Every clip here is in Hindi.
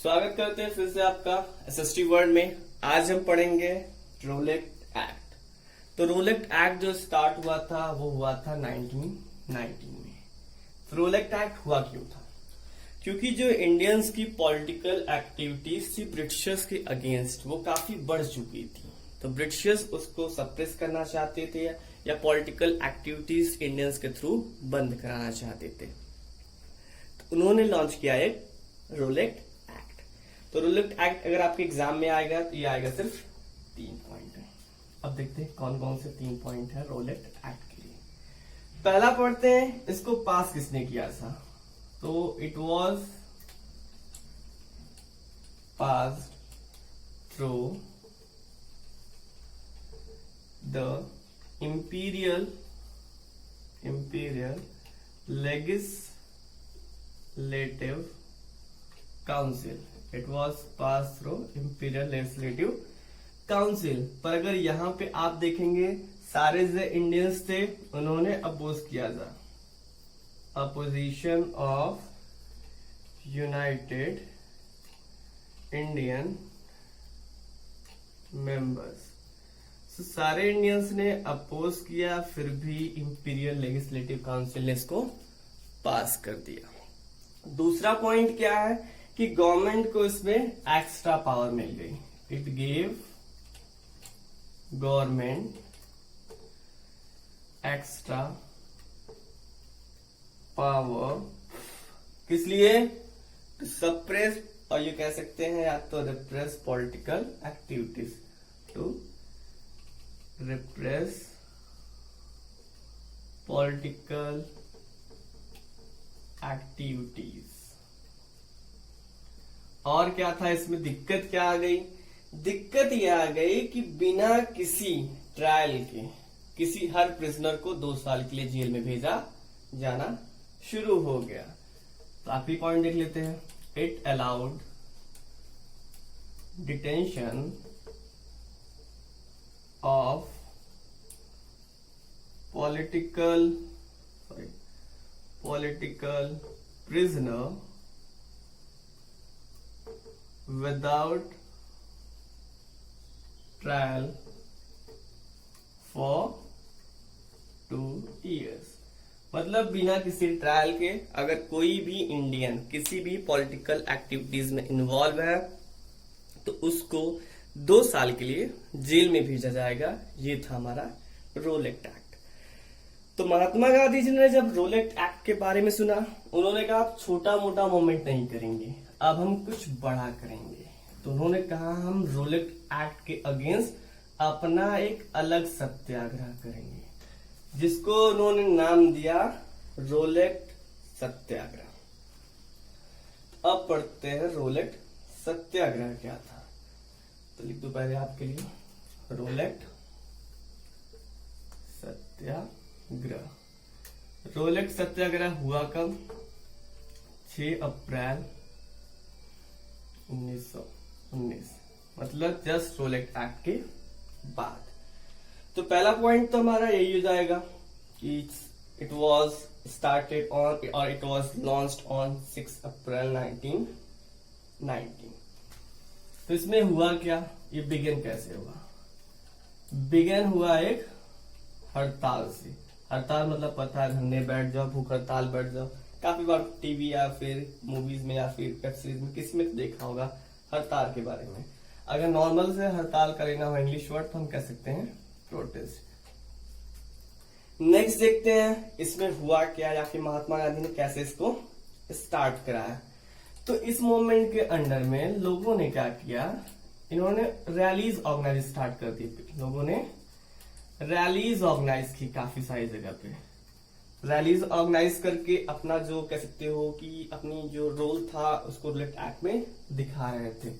स्वागत करते हैं फिर से आपका एसएसटी वर्ल्ड में। आज हम पढ़ेंगे रोलेट एक्ट। तो रोलेट एक्ट जो स्टार्ट हुआ था वो हुआ था 1919 में। तो रोलेट एक्ट हुआ क्यों था? क्योंकि जो इंडियंस की पॉलिटिकल एक्टिविटीज थी ब्रिटिशर्स के अगेंस्ट वो काफी बढ़ चुकी थी। तो ब्रिटिशर्स उसको सप्रेस करना चाहते थे या पॉलिटिकल एक्टिविटीज इंडियंस के थ्रू बंद कराना चाहते थे। तो उन्होंने लॉन्च किया एक रोलेट एक्ट। तो रोलेट एक्ट अगर आपके एग्जाम में आएगा तो ये आएगा सिर्फ 3 पॉइंट है। अब देखते हैं कौन कौन से 3 पॉइंट है रोलेट एक्ट के लिए। पहला पढ़ते हैं, इसको पास किसने किया था? तो it was passed through the imperial legislative council. It was passed through imperial legislative council. पर अगर यहाँ पे आप देखेंगे सारे जो इंडियंस थे उन्होंने अपोज किया था। Opposition of United Indian members. तो सारे इंडियंस ने अपोज किया, फिर भी इंपीरियल लेजिस्लेटिव काउंसिल ने इसको पास कर दिया। दूसरा पॉइंट क्या है कि गवर्नमेंट को इसमें एक्स्ट्रा पावर मिल गई। It gave government extra power. किस लिए? टू सप्रेस, और ये कह सकते हैं या तो repress political activities. To repress political activities। और क्या था इसमें? दिक्कत क्या आ गई? दिक्कत ये आ गई कि बिना किसी ट्रायल के किसी हर प्रिजनर को 2 साल के लिए जेल में भेजा जाना शुरू हो गया। तो आप ही पॉइंट देख लेते हैं। It allowed detention of political prisoner without trial for 2 years। मतलब बिना किसी ट्रायल के अगर कोई भी इंडियन किसी भी पॉलिटिकल एक्टिविटीज में इन्वॉल्व है तो उसको 2 साल के लिए जेल में भेजा जाएगा। ये था हमारा रोलेट एक्ट। तो महात्मा गांधी जी ने जब रोलेट एक्ट के बारे में सुना, उन्होंने कहा आप छोटा मोटा मूवमेंट नहीं करेंगे, अब हम कुछ बड़ा करेंगे। तो उन्होंने कहा हम रोलेट एक्ट के अगेंस्ट अपना एक अलग सत्याग्रह करेंगे, जिसको उन्होंने नाम दिया रोलेट सत्याग्रह। अब पढ़ते हैं रोलेट सत्याग्रह क्या था। तो लिख दो पहले आपके लिए रोलेट सत्याग्रह। रोलेट सत्याग्रह हुआ कब? 6 अप्रैल 1919, मतलब जस्ट रोलेट एक्ट के बाद। तो पहला पॉइंट तो हमारा यही हो जाएगा कि इट वॉज स्टार्टेड ऑन और इट वॉज लॉन्च्ड ऑन 6 अप्रैल 1919। तो इसमें हुआ क्या? ये बिगिन कैसे हुआ? बिगिन हुआ एक हड़ताल से। हड़ताल मतलब पता है, धरने बैठ जाओ, भूख हड़ताल बैठ जाओ। काफी बार टीवी या फिर मूवीज में या फिर वेब सीरीज में किसी में देखा होगा हड़ताल के बारे में। अगर नॉर्मल से हड़ताल का लेना हो इंग्लिश वर्ड तो हम कह सकते हैं प्रोटेस्ट। नेक्स्ट देखते हैं इसमें हुआ क्या या फिर महात्मा गांधी ने कैसे इसको स्टार्ट कराया। तो इस मूवमेंट के अंडर में लोगों ने क्या किया? इन्होंने रैलीज ऑर्गेनाइज स्टार्ट कर दी। लोगों ने रैलीज ऑर्गेनाइज की काफी सारी जगह पे। रैलीज ऑर्गेनाइज करके अपना जो कह सकते हो कि अपनी जो रोल था उसको रोलेट एक्ट में दिखा रहे थे।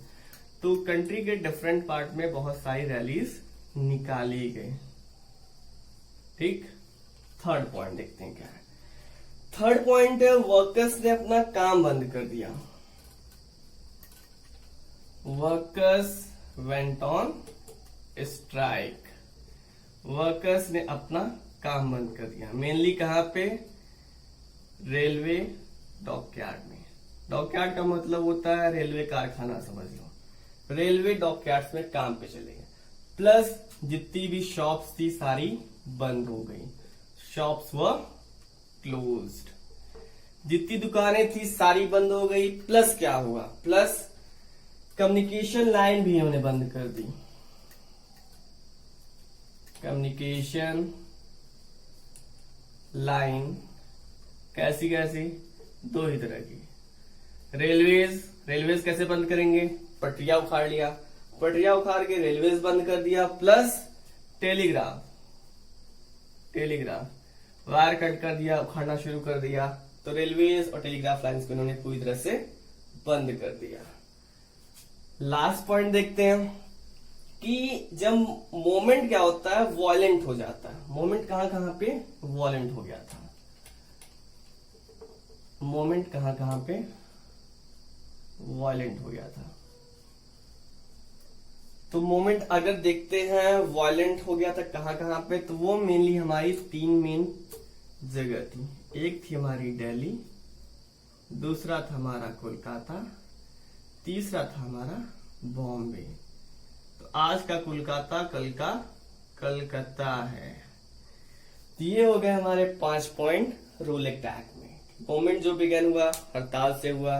तो कंट्री के डिफरेंट पार्ट में बहुत सारी रैलीज निकाली गई। ठीक, थर्ड पॉइंट देखते हैं क्या है। थर्ड पॉइंट है वर्कर्स ने अपना काम बंद कर दिया। Workers went on strike. Workers ने अपना काम बंद कर दिया। मेनली कहां पे? रेलवे डॉकयार्ड में। डॉकयार्ड का मतलब होता है रेलवे कारखाना, समझ लो। रेलवे डॉकयार्ड्स में काम पे चले गए, प्लस जितनी भी शॉप्स थी सारी बंद हो गई, शॉप्स वर क्लोज्ड। जितनी दुकानें थी सारी बंद हो गई, प्लस क्या हुआ, प्लस कम्युनिकेशन लाइन भी उन्होंने बंद कर दी। कम्युनिकेशन लाइन कैसी कैसी, दो ही तरह की। रेलवेज कैसे बंद करेंगे, पटरिया उखाड़ लिया, पटरिया उखाड़ के रेलवेज बंद कर दिया, प्लस टेलीग्राफ वायर कट कर दिया, उखाड़ना शुरू कर दिया। तो रेलवेज और टेलीग्राफ लाइंस को इन्होंने पूरी तरह से बंद कर दिया। लास्ट पॉइंट देखते हैं कि जब मोमेंट क्या होता है, वॉयलेंट हो जाता है। मोमेंट कहां कहां पे वॉयलेंट हो गया था, मोमेंट कहां कहां पे वॉयलेंट हो गया था। तो मोमेंट अगर देखते हैं वॉयलेंट हो गया था कहां कहां पे, तो वो मेनली हमारी तीन मेन जगह थी। एक थी हमारी दिल्ली, दूसरा था हमारा कोलकाता, तीसरा था हमारा बॉम्बे। तो आज का कोलकाता, कल का कलकत्ता है। तो ये हो गए हमारे 5 पॉइंट रूल एक्ट में। मूवमेंट जो बिगेन हुआ हड़ताल से हुआ,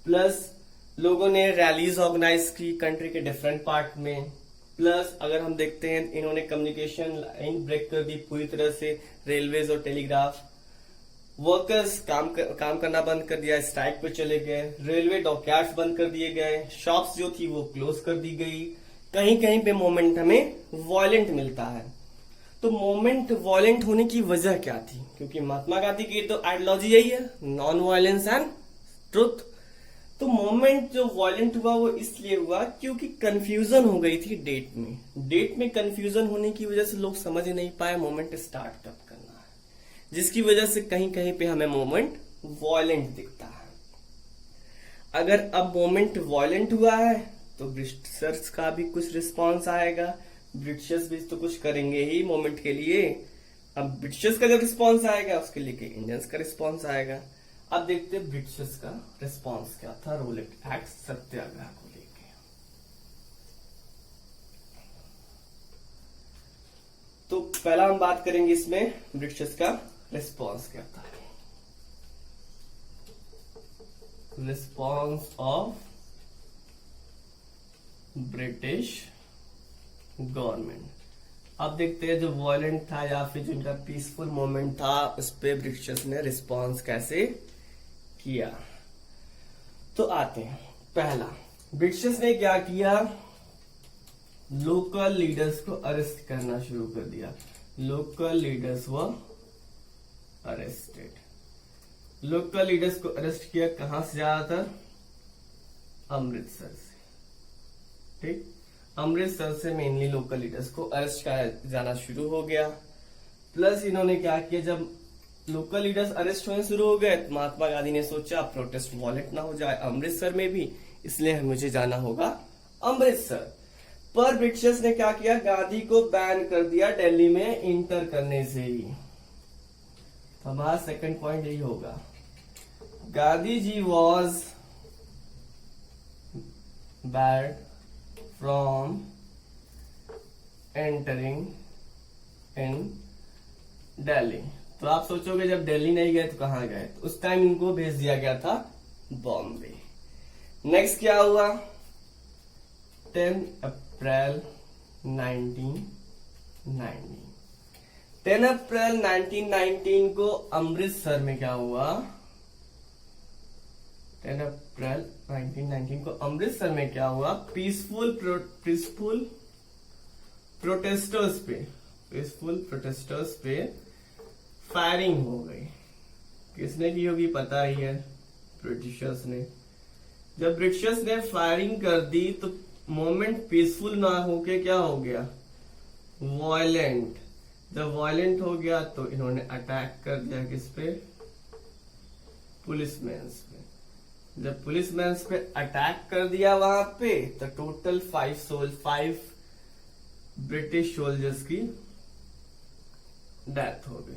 प्लस लोगों ने रैलीज ऑर्गेनाइज की कंट्री के डिफरेंट पार्ट में, प्लस अगर हम देखते हैं इन्होंने कम्युनिकेशन लाइन ब्रेक कर दी पूरी तरह से, रेलवेज और टेलीग्राफ वर्कर्स काम करना बंद कर दिया, स्ट्राइक पे चले गए, रेलवे डॉकयार्ड्स बंद कर दिए गए, शॉप्स जो थी वो क्लोज कर दी गई। कहीं कहीं पे मोमेंट हमें वॉयलेंट मिलता है। तो मोमेंट वॉयलेंट होने की वजह क्या थी, क्योंकि महात्मा गांधी की तो आइडियोलॉजी यही है, नॉन वायलेंस एंड ट्रुथ। तो मोमेंट जो वॉयलेंट हुआ वो इसलिए हुआ क्योंकि कंफ्यूजन हो गई थी डेट में कंफ्यूजन होने की वजह से लोग समझ नहीं पाए मोमेंट स्टार्ट कब करना है, जिसकी वजह से कहीं कहीं पे हमें मोमेंट वॉयलेंट दिखता है। अगर अब मोमेंट वॉयलेंट हुआ है तो ब्रिटिशर्स का भी कुछ रिस्पॉन्स आएगा, ब्रिटिशर्स भी तो कुछ करेंगे ही मोमेंट के लिए। अब ब्रिटिशर्स का जब रिस्पॉन्स आएगा उसके लिए इंडियंस का रिस्पॉन्स आएगा। अब देखते हैं ब्रिटिशर्स का रिस्पॉन्स क्या था रूल एक्ट सत्याग्रह को लेके। तो पहला हम बात करेंगे इसमें ब्रिटिशर्स का रिस्पॉन्स क्या था। Response of British government. अब देखते हैं जो वॉयलेंट था या फिर जो इनका पीसफुल मूवमेंट था उस पे ब्रिटिशर्स ने रिस्पॉन्स कैसे किया। तो आते हैं, पहला ब्रिटिशर्स ने क्या किया, लोकल लीडर्स को अरेस्ट करना शुरू कर दिया। Local leaders were arrested. Local leaders को अरेस्ट किया कहां से, ज्यादातर अमृतसर से। ठीक, अमृतसर से मेनली लोकल लीडर्स को अरेस्ट किया जाना शुरू हो गया। प्लस इन्होंने क्या किया, जब लोकल लीडर्स अरेस्ट होने शुरू हो गए तो महात्मा गांधी ने सोचा प्रोटेस्ट वॉयलेंट ना हो जाए अमृतसर में भी, इसलिए मुझे जाना होगा अमृतसर। पर ब्रिटिशर्स ने क्या किया, गांधी को बैन कर दिया दिल्ली में इंटर करने से ही। हमारा सेकंड पॉइंट यही होगा, Gandhi ji was bad from entering in Delhi. तो आप सोचोगे जब दिल्ली नहीं गए तो कहां गए, तो उस टाइम इनको भेज दिया गया था बॉम्बे। नेक्स्ट क्या हुआ, 10 अप्रैल 1919। 10 अप्रैल 1919 को अमृतसर में क्या हुआ, 10 अप्रैल 1919 को अमृतसर में क्या हुआ, पीसफुल प्रोटेस्टर्स पे फायरिंग हो गई। किसने की होगी पता ही है, ब्रिटिशर्स ने। जब ब्रिटिशर्स ने फायरिंग कर दी तो मोमेंट पीसफुल ना होके क्या हो गया, वॉयलेंट। जब वॉयलेंट हो गया तो इन्होंने अटैक कर दिया किस पे, पुलिसमैन्स पे। जब पुलिसमैन्स पे अटैक कर दिया वहां पे तो टोटल 5 ब्रिटिश सोल्जर्स की डेथ हो गई।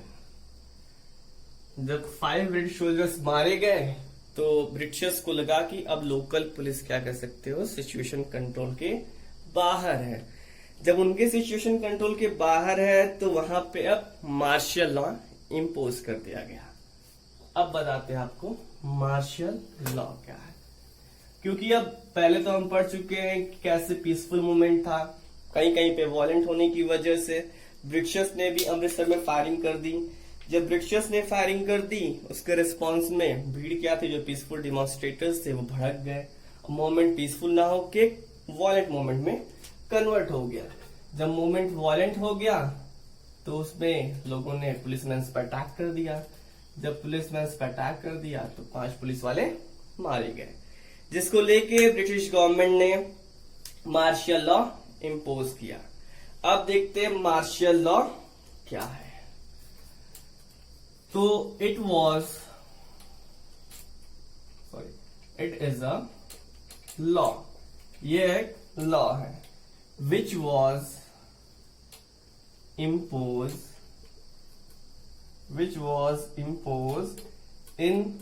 जब 5 ब्रिटिश सोल्जर्स मारे गए तो ब्रिटिशर्स को लगा कि अब लोकल पुलिस क्या कर सकते हो, सिचुएशन कंट्रोल के बाहर है। जब उनके सिचुएशन कंट्रोल के बाहर है तो वहां पे अब मार्शल लॉ इम्पोज कर दिया गया। अब बताते हैं आपको मार्शल लॉ क्या है, क्योंकि अब पहले तो हम पढ़ चुके हैं कि कैसे पीसफुल मूवमेंट था, कहीं कहीं पे वॉयलेंट होने की वजह से ब्रिटिशर्स ने भी अमृतसर में फायरिंग कर दी। जब ब्रिटिशर्स ने फायरिंग कर दी उसके रिस्पॉन्स में भीड़ क्या थी, जो पीसफुल डिमॉन्स्ट्रेटर्स थे वो भड़क गए। मूवमेंट पीसफुल ना होके वॉयलेंट मूवमेंट में कन्वर्ट हो गया। जब मूवमेंट वॉयलेंट हो गया तो उसमें लोगों ने पुलिसमैन पर अटैक कर दिया। जब पुलिसमैन पर अटैक कर दिया तो 5 पुलिस वाले मारे गए, जिसको लेके ब्रिटिश गवर्नमेंट ने मार्शल लॉ इम्पोज किया। अब देखते हैं मार्शल लॉ क्या है। तो इट इज अ लॉ, ये एक लॉ है which was imposed in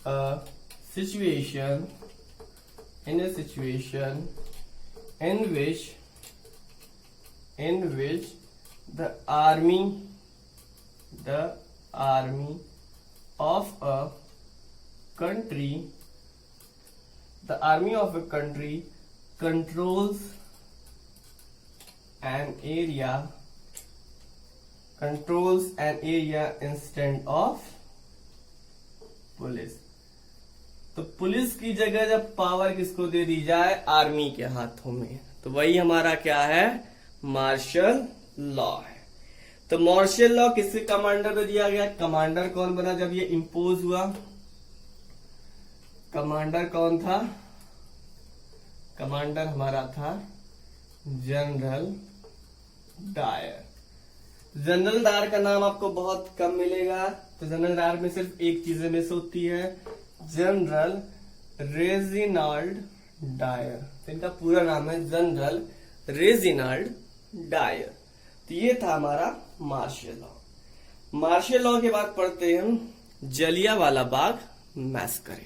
a situation in which the army of a country controls an area instead of police. तो पुलिस की जगह जब पावर किसको दे दी जाए, आर्मी के हाथों में, तो वही हमारा क्या है, मार्शल लॉ है। तो मार्शल लॉ किसके कमांडर पे दिया गया, कमांडर कौन बना जब ये इंपोज हुआ, कमांडर कौन था, कमांडर हमारा था जनरल डायर। जनरल डायर का नाम आपको बहुत कम मिलेगा, तो जनरल डायर में सिर्फ एक चीज मिस होती है, जनरल रेजिनाल्ड डायर। तो इनका पूरा नाम है जनरल रेजिनाल्ड डायर। तो ये था हमारा मार्शल लॉ। मार्शल लॉ के बाद पढ़ते हैं हम जलियांवाला बाग मैसकर।